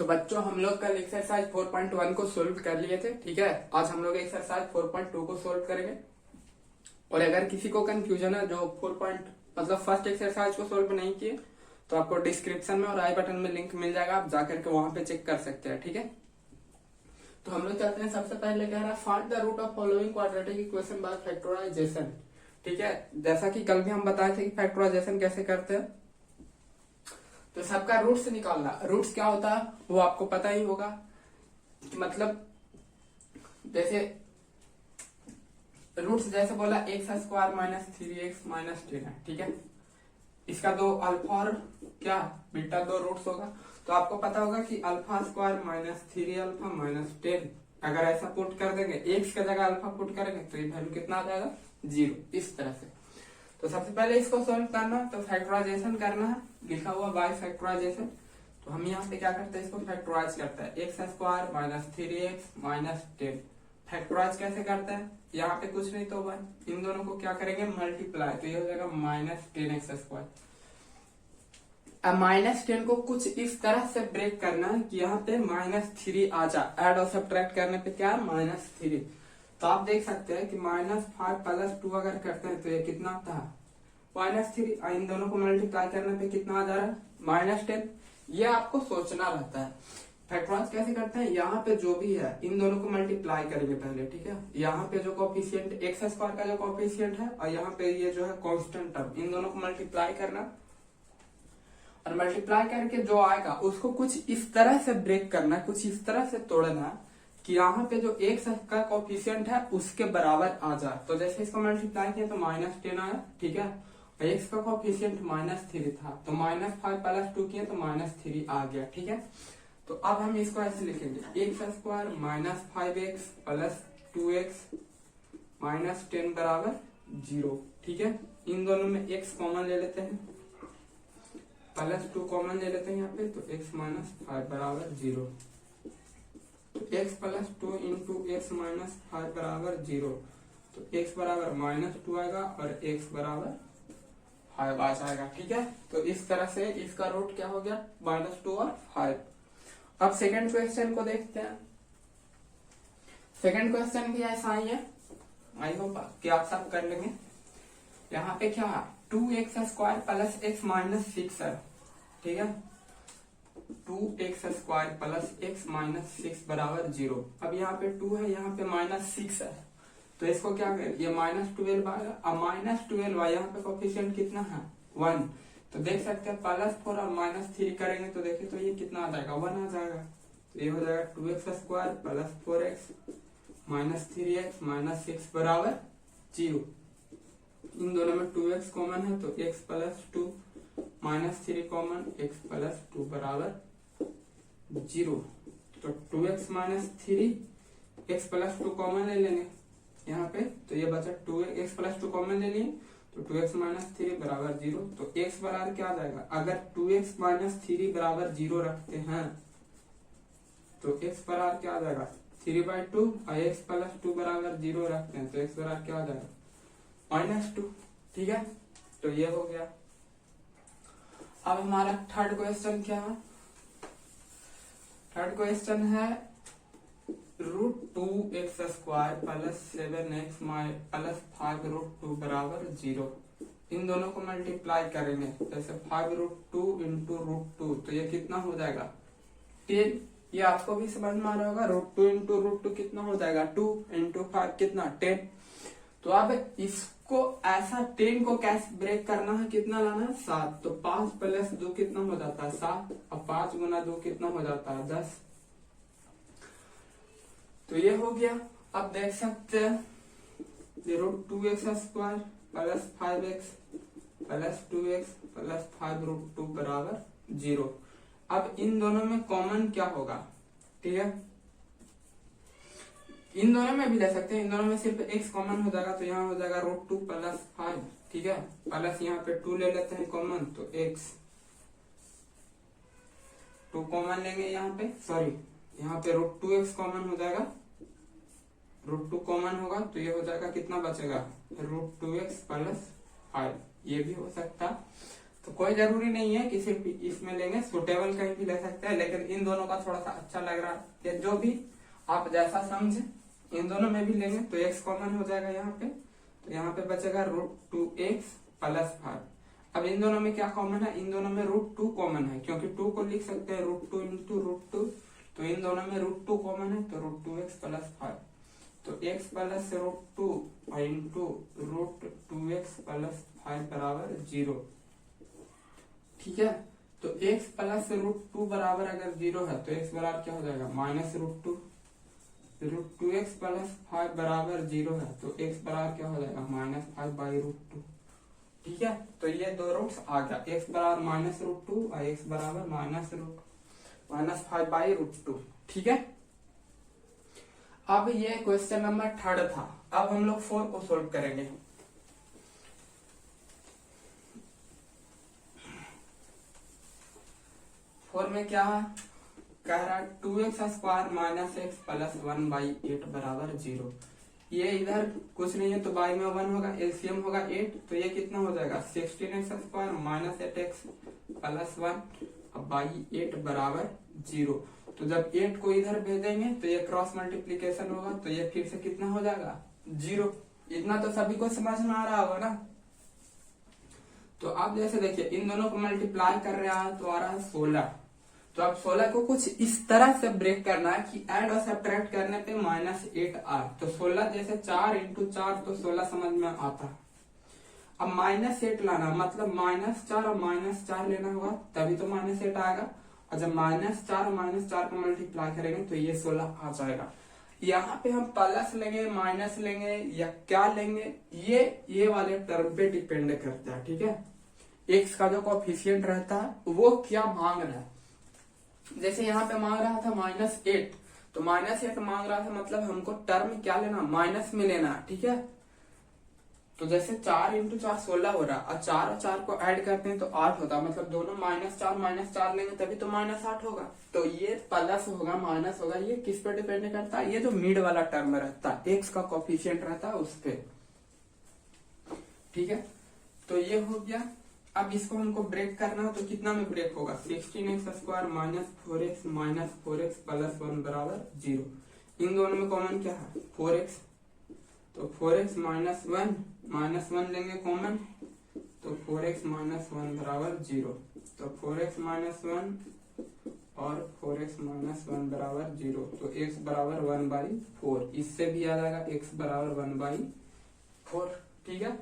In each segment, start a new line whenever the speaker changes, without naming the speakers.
तो बच्चों हम लोग कल एक्सरसाइज 4.1 को सोल्व कर लिए थे। ठीक है, आज हम लोग एक्सरसाइज 4.2 को सोल्व करेंगे। और अगर किसी को कंफ्यूजन है जो मतलब फर्स्ट एक्सरसाइज को सोल्व नहीं किए तो आपको डिस्क्रिप्शन में और आई बटन में लिंक मिल जाएगा, आप जाकर के वहां पे चेक कर सकते हैं। ठीक है, तो हम लोग चलते हैं। सबसे पहले कह रहा है find the root of following quadratic equation by factorisation. ठीक है, जैसा कि कल भी हम बताए थे कि फैक्टराइजेशन कैसे करते हैं। तो सबका रूट्स निकालना, रूट्स क्या होता है वो आपको पता ही होगा। मतलब जैसे रूट्स जैसे बोला x square minus 3x minus 10 है। ठीक है, इसका दो अल्फा और क्या बीटा दो रूट्स होगा। तो आपको पता होगा कि alpha square minus 3 alpha minus 10, अगर ऐसा पुट कर देंगे एक्स की जगह अल्फा पुट करेंगे तो ये वैल्यू कितना आ जाएगा 0। इस तरह से तो सबसे पहले इसको सोल्व करना, तो फैक्टराइजेशन करना है, लिखा हुआ बाय फैक्टराइजेशन। तो हम यहाँ पे क्या करते हैं, इसको फैक्टराइज करते हैं। X square minus 3x minus 10 factorise कैसे करते हैं, यहाँ पे कुछ नहीं तो वन, इन दोनों को क्या करेंगे मल्टीप्लाई, तो ये हो जाएगा माइनस 10x स्क्वायर। अब माइनस 10 को कुछ इस तरह से ब्रेक करना है कि यहाँ पे माइनस 3 आ जाए। एड और सब्ट्रैक्ट करने पे क्या है माइनस 3। तो आप देख सकते हैं कि माइनस 5 प्लस 2 अगर करते हैं तो ये कितना आता है माइनस 3। इन दोनों को मल्टीप्लाई करने पे कितना आ जा रहा है माइनस 10। ये आपको सोचना रहता है। फैक्टराइज कैसे करते हैं, यहाँ पे जो भी है इन दोनों को मल्टीप्लाई करेंगे पहले। ठीक है, यहाँ पे जो कोफिशिएंट एक्स स्क्वायर का जो कोफिशिएंट है और यहाँ पे ये जो है कांस्टेंट टर्म, इन दोनों को मल्टीप्लाई करना और मल्टीप्लाई करके जो आएगा उसको कुछ इस तरह से ब्रेक करना, कुछ इस तरह से तोड़ना कि यहाँ पे जो एक्स का कोफिशिएंट है उसके बराबर आ जाए। तो जैसे इसको मल्टीप्लाई किया तो माइनस 10 आया। ठीक है, एक्स का कोफिशिएंट माइनस 3 था तो माइनस 5 प्लस 2 किया तो माइनस 3 आ गया। ठीक है, तो अब हम इसको ऐसे लिखेंगे x square minus 5x plus 2x minus 10 बराबर 0। ठीक है, इन दोनों में x कॉमन ले लेते हैं, प्लस 2 कॉमन ले लेते हैं यहाँ पे, तो x माइनस 5 बराबर 0। तो x plus 2 into x minus 5 बराबर 0, तो x बराबर माइनस 2 आएगा और x बराबर 5 आ जाएगा। ठीक है, तो इस तरह से इसका रूट क्या हो गया माइनस 2 और 5। अब सेकंड क्वेश्चन को देखते हैं। सेकंड क्वेश्चन भी ऐसा ही है, आई होप कि आप सब कर लेंगे। यहाँ पे क्या है 2x square plus x minus 6 है। ठीक है, 2x square plus x minus 6 बराबर 0। अब यहाँ पे 2 है, यहाँ पे माइनस 6 है, तो इसको क्या करें, ये माइनस 12 आएगा। अब माइनस 12 यहाँ पे कोफिशिएंट कितना है 1, तो देख सकते हैं प्लस 4 और माइनस 3 करेंगे तो देखिए तो ये कितना आ जाएगा 1 आ जाएगा। तो ये हो जाएगा 2x square plus 4x minus 3x minus 6 बराबर 0। इन दोनों में 2x कॉमन है तो x plus 2 minus 3 common, x plus 2 बराबर 0। तो 2x minus 3 x plus 2 common ले लेंगे यहाँ पे, तो ये बचा 2x प्लस 2 कॉमन ले लिए तो 2x माइनस 3 बराबर 0। तो x बराबर क्या आ जाएगा, अगर 2x माइनस 3 बराबर 0 रखते हैं तो x बराबर क्या आ जाएगा 3/2 और x प्लस 2 बराबर 0 रखते हैं तो x बराबर क्या आ जाएगा माइनस 2। ठीक है, तो ये हो गया। अब हमारा थर्ड क्वेश्चन क्या है, थर्ड क्वेश्चन है root 2x square plus 7x plus 5 root 2 बराबर 0। इन दोनों को मल्टीप्लाई करेंगे, जैसे 5 रूट 2 इंटू रूट 2, तो ये कितना हो जाएगा 10। ये आपको भी समझ में आ रहा होगा, रूट 2 इंटू रूट 2 कितना हो जाएगा 2 इंटू 5 कितना 10। तो अब इसको ऐसा 10 को कैसे ब्रेक करना है, कितना लाना है 7, तो 5 प्लस 2 कितना हो जाता है 7, अब 5 गुना 2 कितना हो जाता है 10। तो ये हो गया। अब देख सकते हैं root 2x square plus 5x plus 2x plus 5 root 2 बराबर 0। अब इन दोनों में कॉमन क्या होगा, ठीक है, इन दोनों में भी ले सकते हैं, इन दोनों में सिर्फ x कॉमन हो जाएगा तो यहाँ हो जाएगा रूट 2 प्लस 5। ठीक है, प्लस यहाँ पे 2 ले लेते हैं कॉमन तो x 2 कॉमन लेंगे यहाँ पे, सॉरी यहाँ पे रूट 2x कॉमन हो जाएगा, रूट 2 कॉमन होगा तो ये हो जाएगा कितना बचेगा रूट 2x प्लस 5, ये भी हो सकता। तो कोई जरूरी नहीं है कि सिर्फ इसमें लेंगे, सुटेबल कहीं भी ले सकते हैं, लेकिन इन दोनों का थोड़ा सा अच्छा लग रहा है, जो भी आप जैसा समझे इन दोनों में भी लेंगे तो x कॉमन हो जाएगा यहाँ पे, तो यहाँ पे बचेगा √2x + 5। अब इन दोनों में क्या कॉमन है, इन दोनों में √2 कॉमन है, क्योंकि 2 को लिख सकते हैं √2 × √2, तो इन दोनों में √2 कॉमन है, तो √2x + 5, तो x + √2 × √2x + 5 बराबर 0। ठीक है, तो x + √2 बराबर अगर 0 है तो x बराबर क्या हो जाएगा, -√2, √2x + 5 बराबर 0 है, तो x बराबर क्या हो जाएगा, -5/√2। ठीक है, तो ये दो रूट्स आ गया, x बराबर -√2 और x बराबर -5/√2। ठीक है, अब ये क्वेश्चन नंबर 3 था। अब हम लोग 4 को सोल्व करेंगे। 4 में क्या कह रहा है, 2x² - x + 1/8 बराबर 0। ये इधर कुछ नहीं है तो y में 1 होगा, एलसीएम होगा 8, तो ये कितना हो जाएगा, 16x² - 8x + 1 /8 बराबर 0। तो जब 8 को इधर भेजेंगे तो ये क्रॉस मल्टीप्लीकेशन होगा, तो ये फिर से कितना हो जाएगा, 0। इतना तो सभी को समझ में आ रहा होगा ना। तो आप जैसे देखिए इन दोनों को मल्टीप्लाई कर रहा है तो आ रहा है 16। तो अब 16 को कुछ इस तरह से ब्रेक करना है कि ऐड और सब्ट्रैक्ट करने पे -8 आए, तो 16 जैसे 4 × 4 तो 16 समझ में आता है। अब -8 लाना मतलब -4 और -4 लेना होगा, तभी तो -8 आएगा, और जब -4 और -4 को मल्टीप्लाई करेंगे तो ये 16 आ जाएगा। यहाँ पे हम प्लस लेंगे, माइनस लेंगे या क्या लेंगे, ये वाले टर्म पे डिपेंड करता है। ठीक है, x का जो कोएफिशिएंट रहता है वो क्या मांग रहा है। जैसे यहाँ पे मांग रहा था -8, तो -8 मांग रहा था, मतलब हमको टर्म क्या लेना, माइनस में लेना। ठीक है, तो जैसे 4 × 4 16 हो रहा, और 4 और 4 को ऐड करते हैं तो 8 होता, मतलब दोनों -4 लेंगे तभी तो -8 होगा। तो ये प्लस होगा माइनस होगा, ये किस पे डिपेंड करता है, ये जो मिड वाला टर्म रहता है, एक्स का कोएफिशिएंट रहता है उस पे। ठीक है, तो ये हो गया। अब इसको हमको ब्रेक करना है, तो कितना में ब्रेक होगा, 16x² - 4x - 4x + 1 बराबर 0। इन दोनों में कॉमन क्या है, 4x, तो 4x - 1 लेंगे कॉमन, तो 4x - 1 बराबर 0। तो 4x - 1 और 4x - 1 बराबर 0, तो x बराबर 1/4। इससे भी आ जाएगा x बराबर 1/4। ठीक है,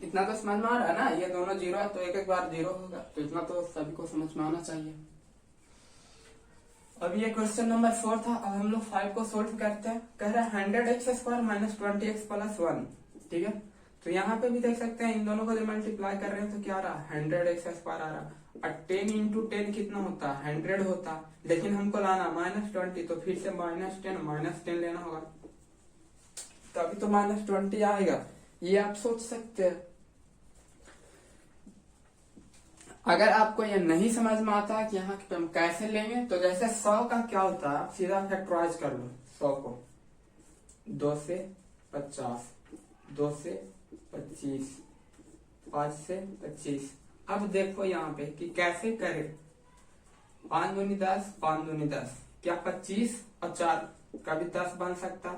इतना तो समझ में आ रहा है ना, ये दोनों 0 है तो एक बार 0 होगा, तो इतना तो सभी को समझ में आना चाहिए। अब ये क्वेश्चन नंबर 4 था। अब हम लोग 5 को सोल्व करते हैं। कह रहा है 100x² - 20x + 1। ठीक है, तो यहाँ पे भी देख सकते हैं इन दोनों को जब मल्टीप्लाई कर रहे हैं तो क्या आ रहा है, 100x² आ रहा है, और 10 × 10 कितना होता है, 100 होता है, लेकिन हमको लाना -20, तो फिर से -10 लेना होगा, तभी तो -20 आएगा। ये आप सोच सकते हैं। अगर आपको ये नहीं समझ में आता है कि यहाँ पे हम कैसे लेंगे, तो जैसे 100 का क्या होता है, आप सीधा फैक्टराइज कर लो 100 को, 2 से 50, 2 से 25, 5 से 25। अब देखो यहाँ पे कि कैसे करें, 5 दूनी 10, 5 दूनी 10, क्या 25 और 4 का भी 10 बन सकता,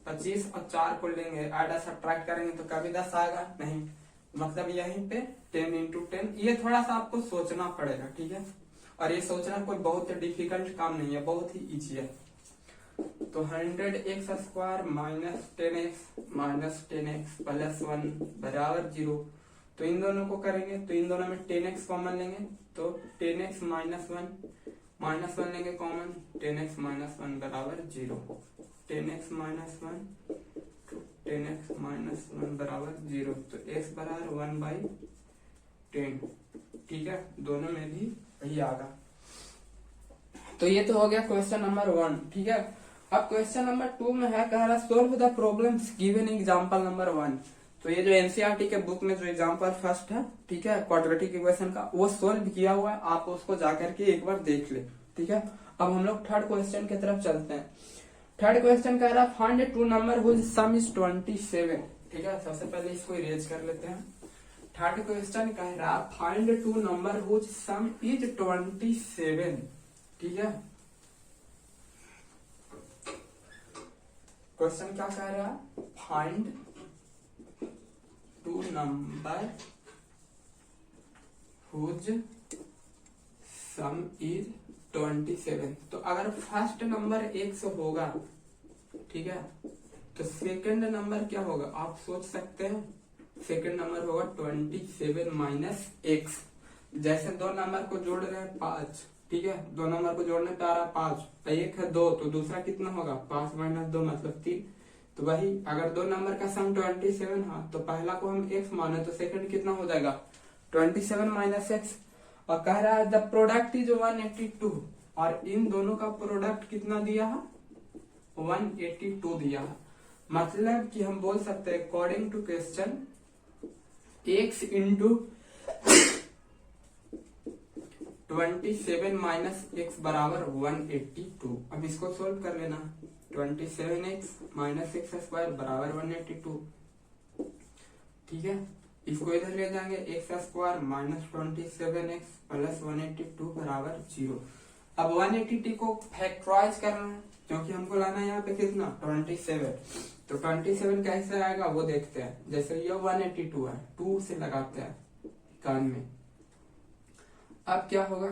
25 और 4 को लेंगे ऐड और सब्ट्रैक्ट करेंगे तो कभी 10 आएगा नहीं, मतलब यहीं पे 10 × 10। ये थोड़ा सा आपको सोचना पड़ेगा। ठीक है, और ये सोचना कोई बहुत डिफिकल्ट काम नहीं है, बहुत ही इजी है। तो 100x² - 10x - 1 बराबर 0। तो इन दोनों को करेंगे तो इन दोनों में 10x कॉमन लेंगे, तो 10x - 1 लेंगे कॉमन, 10x - 1 बराबर 0। 10x - 1 10x - 1 बराबर 0, तो x बराबर 1/10। ठीक है, दोनों में भी वही आगा। तो ये तो हो गया क्वेश्चन नंबर 1। ठीक है, अब क्वेश्चन नंबर 2 में है, कह रहा solve the problems given example number 1। तो ये जो एनसीईआरटी के बुक में जो एग्जांपल फर्स्ट है, ठीक है, क्वाड्रेटिक इक्वेशन का, वो सोल्व किया हुआ है, आप उसको जाकर के एक बार देख ले। ठीक है, अब हम लोग थर्ड क्वेश्चन की तरफ चलते हैं। थर्ड क्वेश्चन कह रहा find 2 number whose sum is 27। ठीक है, सबसे पहले इसको इरेज कर लेते हैं। थर्ड क्वेश्चन कह रहा find two number whose sum is 27। ठीक है, क्वेश्चन क्या कह रहा है, find two number whose sum is 27। तो अगर फर्स्ट नंबर x होगा, ठीक है, तो सेकंड नंबर क्या होगा आप सोच सकते हैं। सेकंड नंबर होगा 27 माइनस एक्स। जैसे दो नंबर को जोड़ रहे हैं 5, ठीक है, दो नंबर को जोड़ने पे आ रहा है 5, एक है 2, तो दूसरा कितना होगा 5 माइनस 2 मतलब 3। तो वही अगर दो नंबर का सम 27 है तो पहला को हम x माने तो सेकंड कितना हो जाएगा 27 माइनस एक्स। और कह रहा है द प्रोडक्ट इज 182 और इन दोनों का प्रोडक्ट कितना दिया है 182 दिया है। मतलब कि हम बोल सकते हैं according to question x into 27 minus x बराबर 182। अब इसको सोल्व कर लेना, 27x माइनस एक्स स्क्वायर बराबर 182। ठीक है, इसको इधर ले जाएंगे x square minus 27x plus 182 बराबर 0। अब 180 को फैक्टराइज करना है क्योंकि हमको लाना है यहाँ पे कितना 27। तो 27 कैसे आएगा वो देखते हैं। जैसे ये 182 है, 2 से लगाते हैं कान में। अब क्या होगा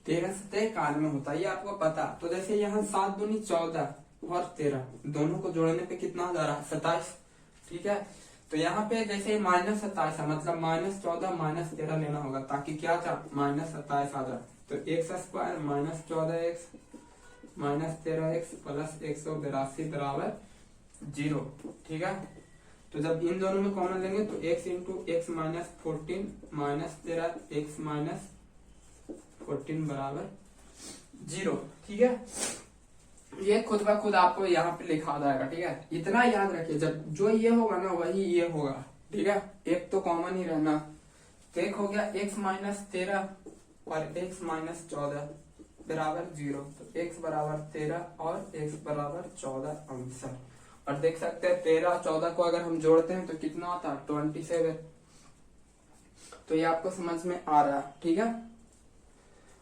13 से कान में होता है, ये आपको पता। तो जैसे यहाँ 7 दूनी 14 और 13 दोनों को जोड़ने पे कितना हो जा रहा है 27। ठीक है, तो यहाँ पे जैसे माइनस 27 है मतलब माइनस 14 माइनस 13 लेना होगा ताकि क्या था माइनस 27 आ जाए। तो x square minus 14x minus 13x plus 182 बराबर 0। ठीक है, तो जब इन दोनों में कॉमन लेंगे तो x into x minus 14 minus 13x minus 14 बराबर 0। ठीक है, ये खुद ब खुद आपको यहाँ पे लिखा जाएगा। ठीक है, इतना याद रखिए जब जो ये होगा ना वही ये होगा। ठीक है, एक तो कॉमन ही रहना। तो एक हो गया x माइनस 13 और x माइनस 14 बराबर 0। तो x बराबर 13 और x बराबर 14 आंसर। और देख सकते हैं 13 14 को अगर हम जोड़ते हैं तो कितना आता है 27। तो ये आपको समझ में आ रहा है। ठीक है,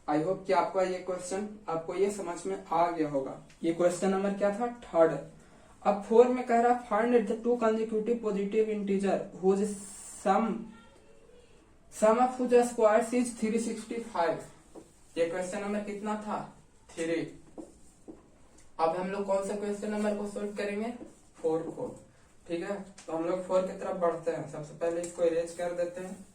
आई होप कि आपका ये क्वेश्चन आपको ये समझ में आ गया होगा। ये क्वेश्चन नंबर क्या था थर्ड। अब 4 में कह रहा find the two consecutive positive integer whose sum of whose squares is 365। ये क्वेश्चन नंबर कितना था 3। अब हम लोग कौन सा क्वेश्चन नंबर को सोल्व करेंगे 4 को। ठीक है, तो हम लोग 4 की तरफ बढ़ते हैं। सबसे पहले इसको इरेज कर देते हैं।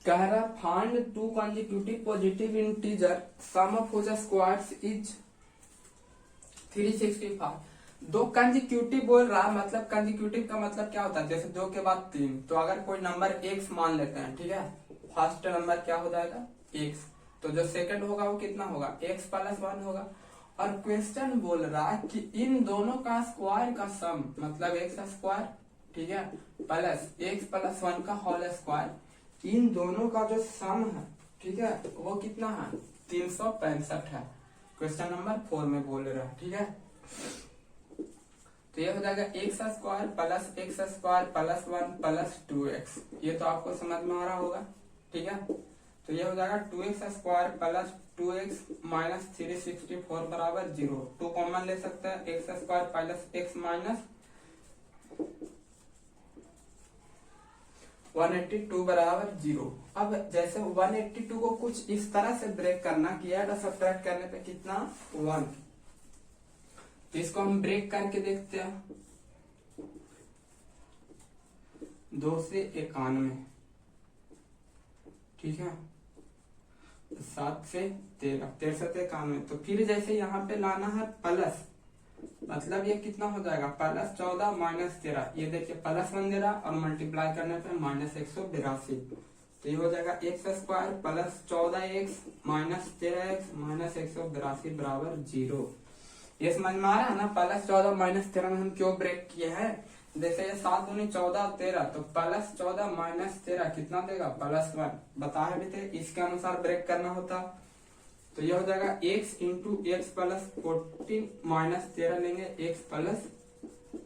कह रहा find two consecutive positive integer sum of whose squares is 365। दो कंसेक्यूटिव बोल रहा मतलब कंसेक्यूटिव का मतलब क्या होता है जैसे 2 के बाद 3। तो अगर कोई नंबर x मान लेते हैं, ठीक है, फर्स्ट नंबर क्या हो जाएगा x, तो जो सेकंड होगा वो कितना होगा x प्लस 1 होगा। और क्वेश्चन बोल रहा है कि इन दोनों का स्क्वायर का सम मतलब x स्क्वायर, ठीक है, प्लस x प्लस 1 का होल स्क्वायर, इन दोनों का जो सम है, ठीक है, वो कितना है 365 है। क्वेश्चन नंबर 4 में बोल रहा है। ठीक है, तो ये हो जाएगा x square plus 1 plus 2x। ये तो आपको समझ में आ रहा होगा। ठीक है, तो ये हो जाएगा 2x square plus 2x minus 364 बराबर 0। 2 कॉमन ले सकते हैं, x square plus x minus 182 बराबर 0। अब जैसे 182 को कुछ इस तरह से ब्रेक करना कि ऐड और सब्ट्रैक्ट करने पे कितना 1, तो इसको हम ब्रेक करके देखते हैं। 2 से 91, ठीक है, 7 से 13, 13 से 91। तो फिर जैसे यहाँ पे लाना है प्लस, मतलब ये कितना हो जाएगा प्लस 14 माइनस 13। ये देखिए प्लस 1 दे रहा और मल्टीप्लाई करने पे माइनस 182। तो ये हो जाएगा x square plus 14x minus 13x minus 182 बराबर 0। ये समझ में आ रहा है ना, प्लस 14 माइनस 13 में हम क्यों ब्रेक किए हैं जैसे ये 7 दूनी 14 13, तो प्लस 14 माइनस 13 कितना देगा, +1। बताए भी थे इसके अनुसार ब्रेक करना होता। तो ये हो जाएगा x into x plus 14 minus 13 लेंगे, x प्लस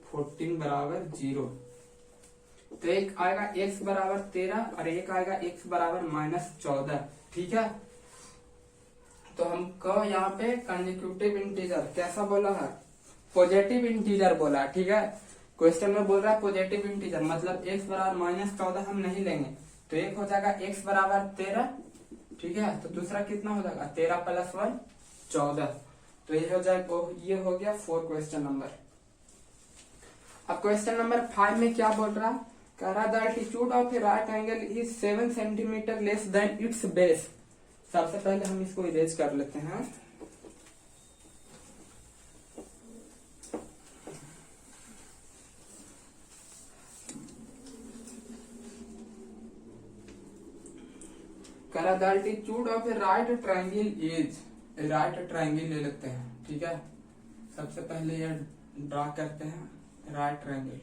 14 बराबर 0। तो एक आएगा x बराबर 13 और एक आएगा x बराबर -14। ठीक है, तो हमको यहाँ पे कंसेक्यूटिव इंटीजर कैसा बोला है, पॉजिटिव इंटीजर बोला। ठीक है, क्वेश्चन में बोल रहा है पॉजिटिव इंटीजर, मतलब x बराबर -14 हम नहीं लेंगे। तो एक हो जाएगा x बराबर 13। ठीक है, तो दूसरा कितना हो जाएगा 13 + 1 14। तो ये हो जाएगा, ये हो गया 4 क्वेश्चन नंबर। अब क्वेश्चन नंबर 5 में क्या बोल रहा है, कह रहा the altitude of A right angle is 7 centimetre less than it's base. सबसे पहले हम इसको इरेज कर लेते हैं। कह रहा the altitude of A right triangle is, right triangle ले लेते हैं। ठीक है, सबसे पहले ये ड्रा करते हैं राइट ट्रायंगल।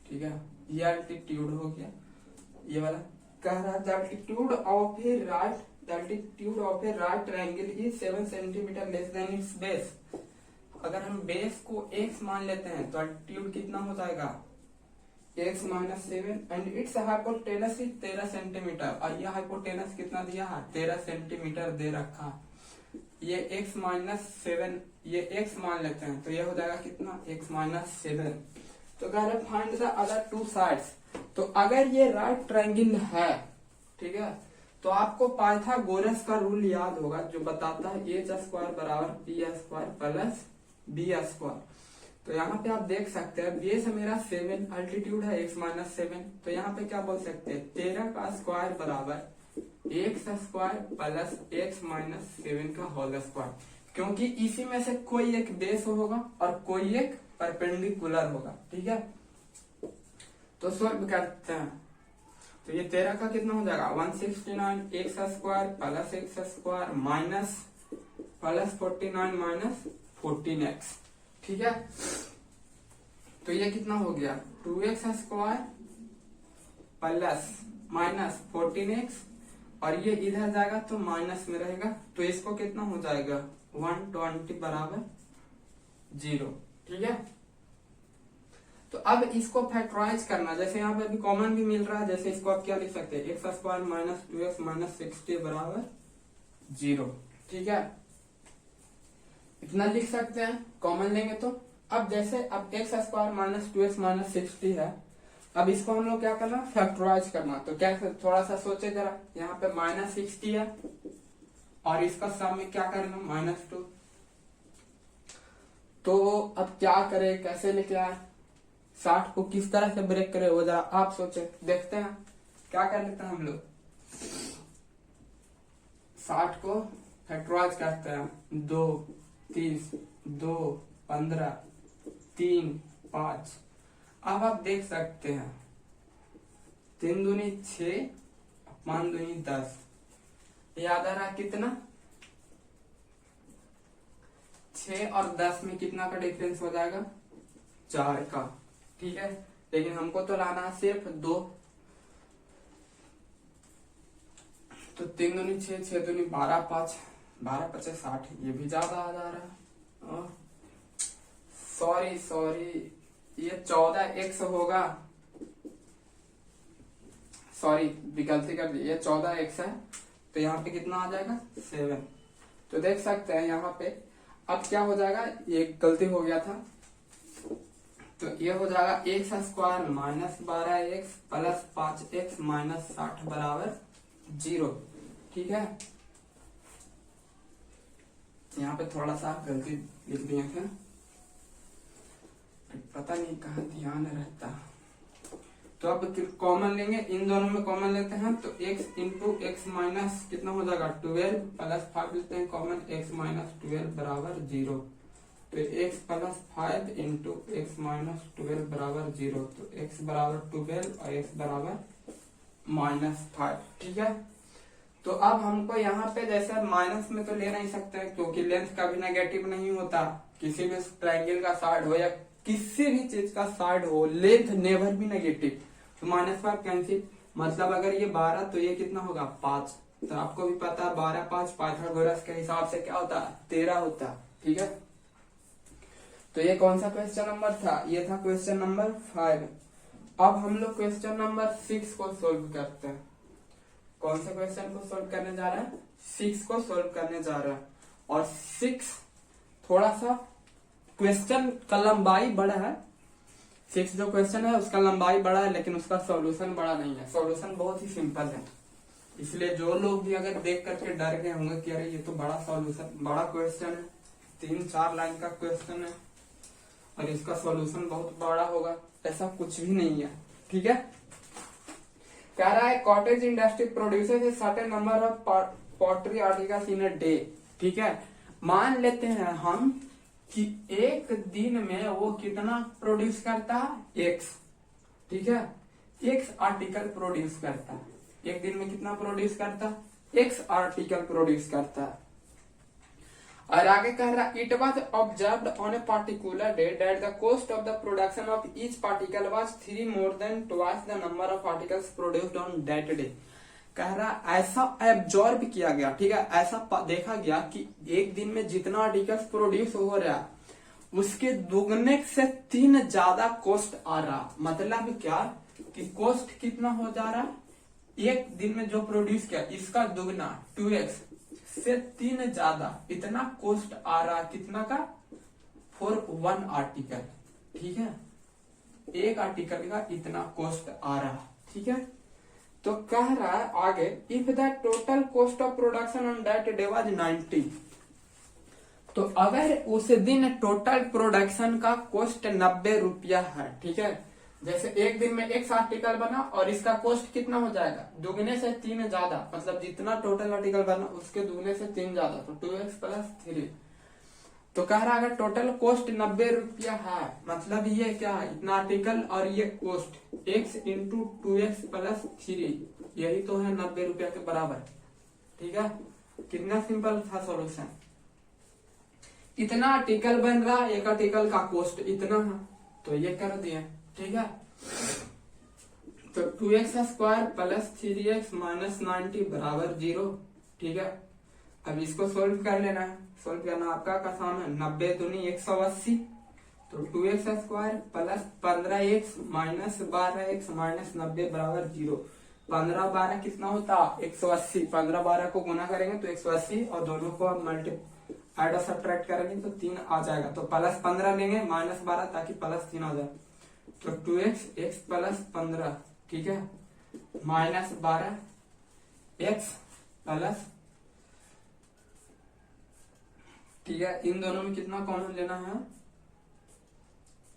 ठीक है, ये एल्टीट्यूड हो गया ये वाला। कह रहा the altitude of A right triangle is 7 centimetre less than it's base. अगर हम बेस को x मान लेते हैं तो एल्टीट्यूड कितना हो जाएगा, x - 7 and it's hypotenuse is 13 centimetre. और ये हाइपोटेनस कितना दिया है, 13 सेंटीमीटर दे रखा। ये x - 7, ये x मान लेते हैं तो ये हो जाएगा कितना, x - 7। तो कह रहे फाइंड द अदर 2 साइड्स। तो अगर ये राइट ट्रायंगल है, ठीक है, तो आपको पाइथागोरस का रूल याद होगा जो बताता है h² बराबर p² प्लस b²। तो यहाँ पे आप देख सकते हैं बेस मेरा 7, अल्टीट्यूड है x - 7। तो यहाँ पे क्या बोल सकते हैं, 13 का स्क्वायर बराबर x² प्लस x - 7 का होल स्क्वायर, क्योंकि इसी में से कोई एक बेस होगा और कोई एक परपेंडिकुलर होगा। ठीक है, तो सॉल्व करते हैं। तो ये 13 का कितना हो जाएगा, 169 x² plus x² minus plus 49 minus 14x। ठीक है, तो ये कितना हो गया, 2x² प्लस माइनस 14x, और ये इधर जाएगा तो माइनस में रहेगा, तो इसको कितना हो जाएगा 120 बराबर 0। ठीक है, तो अब इसको फैक्टराइज करना, जैसे यहाँ पे अभी कॉमन भी मिल रहा है, जैसे इसको आप क्या लिख सकते हैं, x² माइनस 2x माइनस 60 बराबर 0। ठीक है, इतना लिख सकते हैं कॉमन लेंगे तो। अब जैसे अब x² माइनस 2x माइनस 60 है, अब इसको हम लोग क्या करना, फैक्टराइज करना। तो क्या, थोड़ा सा सोचे जरा, यहाँ पे -60 है और इसका सम में क्या करना -2। तो अब क्या करे, कैसे लेके आए, 60 को किस तरह से ब्रेक करे वो जरा आप सोचे। देखते हैं क्या कर लेते हैं हम लोग, 60 को फैक्टराइज करते हैं, 2 30 2 15 3 5। अब आप देख सकते हैं 3 दूनी 6, 5 दूनी 10, याद आ रहा कितना, 6 और 10 में कितना का डिफरेंस हो जाएगा, 4 का। ठीक है, लेकिन हमको तो लाना है सिर्फ 2। तो 3 दूनी 6, 6 दूनी 12, 5 12 5 60, ये भी ज्यादा आ जा रहा है। सॉरी ये 14x होगा, सॉरी गलती कर दी, ये 14x है, तो यहाँ पे कितना आ जाएगा 7। तो देख सकते हैं यहाँ पे अब क्या हो जाएगा, ये गलती हो गया था, तो ये हो जाएगा x² minus 12x plus 5x minus 60 बराबर 0। ठीक है, यहाँ पे थोड़ा सा गलती लिख दिए थे, पता नहीं कहाँ ध्यान रहता। तो अब कॉमन लेंगे, इन दोनों में कॉमन लेते हैं, तो x इंटू एक्स माइनस कितना हो जाएगा 12 प्लस 5 लेते हैं कॉमन, x माइनस 12 बराबर 0। तो x plus 5 into x minus 12 बराबर 0। तो x बराबर 12 और x बराबर -5। ठीक है, तो अब हमको यहाँ पे जैसे माइनस में तो ले नहीं सकते क्योंकि लेंथ का भी नेगेटिव नहीं होता, किसी भी ट्रायंगल का साइड हो या किसी भी चीज का साइड हो, लेंथ नेवर भी नेगेटिव, तो -5 कैंसिल। मतलब अगर ये 12 तो ये कितना होगा 5। तो आपको भी पता है 12 5 पाइथागोरस के हिसाब से क्या होता है 13 होता है। ठीक है, तो ये कौन सा क्वेश्चन नंबर था, ये था क्वेश्चन नंबर 5। अब हम लोग क्वेश्चन नंबर 6 को सोल्व करते हैं। कौन से क्वेश्चन को सोल्व करने जा रहे हैं, 6 को सोल्व करने जा रहे हैं। और 6 थोड़ा सा क्वेश्चन का लंबाई बड़ा है, 6 जो क्वेश्चन है उसका लंबाई बड़ा है, लेकिन उसका सॉल्यूशन बड़ा नहीं है। सॉल्यूशन बहुत ही सिंपल है, इसलिए जो लोग भी अगर देख करके डर गए होंगे कि अरे ये तो बड़ा सॉल्यूशन, बड़ा क्वेश्चन है, 3-4 लाइन का क्वेश्चन है और इसका सॉल्यूशन बहुत बड़ा होगा, ऐसा कुछ भी नहीं है। ठीक है, कह रहा है cottage industry produces a certain number of pottery articles in a day. ठीक है, मान लेते हैं हम कि एक दिन में वो कितना प्रोड्यूस करता है x। ठीक है, x आर्टिकल प्रोड्यूस करता है, एक दिन में कितना प्रोड्यूस करता है x आर्टिकल प्रोड्यूस करता है। और आगे कह रहा है it was observed on a particular day that the cost of the production of each particle was 3 more than twice the number of articles produced on that day. कह रहा ऐसा एब्जॉर्ब किया गया, ठीक है, ऐसा देखा गया कि एक दिन में जितना आर्टिकल्स प्रोड्यूस हो रहा है उसके दुगने से 3 ज्यादा कॉस्ट आ रहा। मतलब क्या कि कॉस्ट कितना हो जा रहा है, एक दिन में जो प्रोड्यूस किया इसका दुगना 2x से 3 ज्यादा इतना कॉस्ट आ रहा। कितना का, फॉर 1 आर्टिकल। ठीक है, एक आर्टिकल का इतना कॉस्ट आ रहा। ठीक है, तो कह रहा है आगे if the total cost of production on that day was 90, तो अगर उस दिन टोटल प्रोडक्शन का कॉस्ट 90 रुपया है। ठीक है, जैसे एक दिन में एक आर्टिकल बना और इसका कॉस्ट कितना हो जाएगा, दुगने से 3 ज्यादा, मतलब जितना टोटल आर्टिकल बना उसके दुगने से 3 ज्यादा, तो 2x + 3। तो कह रहा अगर टोटल कॉस्ट 90 रुपया है, मतलब ये क्या है, इतना आर्टिकल और ये कॉस्ट x × 2x + 3, यही तो है 90 रुपया के बराबर। ठीक है, कितना सिंपल था सॉल्यूशन। इतना आर्टिकल बन रहा, एक आर्टिकल का कॉस्ट इतना है, तो ये कर दिए। ठीक है, तो 2x² + 3x - 90 = 0। ठीक है, अब इसको सोल्व कर लेना है। सोल्व करना आपका आसान है, 90 दूनी 180, तो 2x² + 15x - 12x - 90 = 0। 15 12 कितना होता 180, 15 12 को गुना करेंगे तो 180 और दोनों को ऐड और सब्ट्रैक्ट करेंगे तो 3 आ जाएगा। तो +15 लेंगे -12 ताकि +3 आ जाए, तो 2x x + 15। ठीक है, -12 x + ठीक है, इन दोनों में कितना कॉमन लेना है,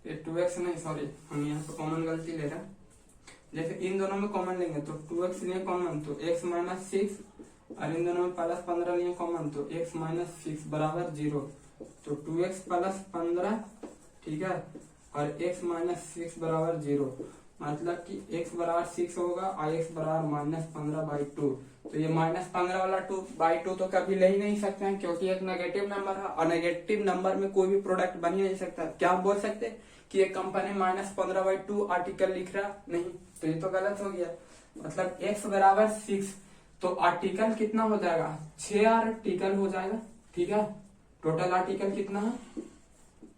ये 2x नहीं, सॉरी हम यहाँ पे कॉमन गलती ले रहे हैं। जैसे इन दोनों में कॉमन लेंगे तो 2x लिए कॉमन तो x - 6, और इन दोनों में +15 लिए कॉमन तो x - 6 = 0। तो 2x + 15, ठीक है, और x - 6 = 0, मतलब कि x = 6 होगा और x = -15/2। तो ये -15 वाला 2/2 तो कभी ले ही नहीं सकते हैं, क्योंकि एक नेगेटिव नंबर है और नेगेटिव नंबर में कोई भी प्रोडक्ट बन ही नहीं सकता। क्या आप बोल सकते कि ये कंपनी -15/2 आर्टिकल लिख रहा नहीं, तो ये तो गलत हो गया। मतलब x = 6, तो आर्टिकल कितना हो जाएगा, 6 आर्टिकल हो जाएगा। ठीक है, टोटल आर्टिकल कितना है,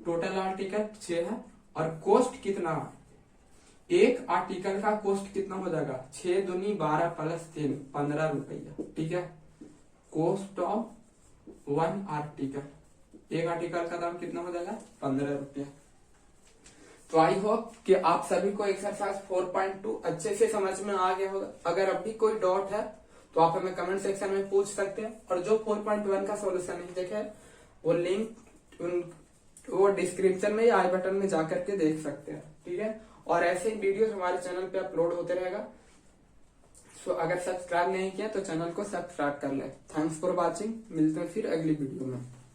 टोटल आर्टिकल 6 है, और कॉस्ट कितना है, एक आर्टिकल का कॉस्ट कितना हो जाएगा, 6 दूनी 12 + 3 15 रुपया। ठीक है, कॉस्ट ऑफ 1 आर्टिकल, एक आर्टिकल का दाम कितना हो जाएगा 15 रुपया। तो आई होप कि आप सभी को एक्सरसाइज 4.2 अच्छे से समझ में आ गया होगा। अगर अभी कोई डाउट है तो आप हमें कमेंट सेक्शन में पूछ सकते हैं, और जो 4.1 का सॉल्यूशन नहीं देखे वो लिंक वो डिस्क्रिप्शन में या आई बटन में जाकर के देख सकते हैं। ठीक है, और ऐसे ही वीडियो हमारे चैनल पे अपलोड होते रहेगा। सो अगर सब्सक्राइब नहीं किया तो चैनल को सब्सक्राइब कर ले। थैंक्स फॉर वॉचिंग, मिलते हैं फिर अगली वीडियो में।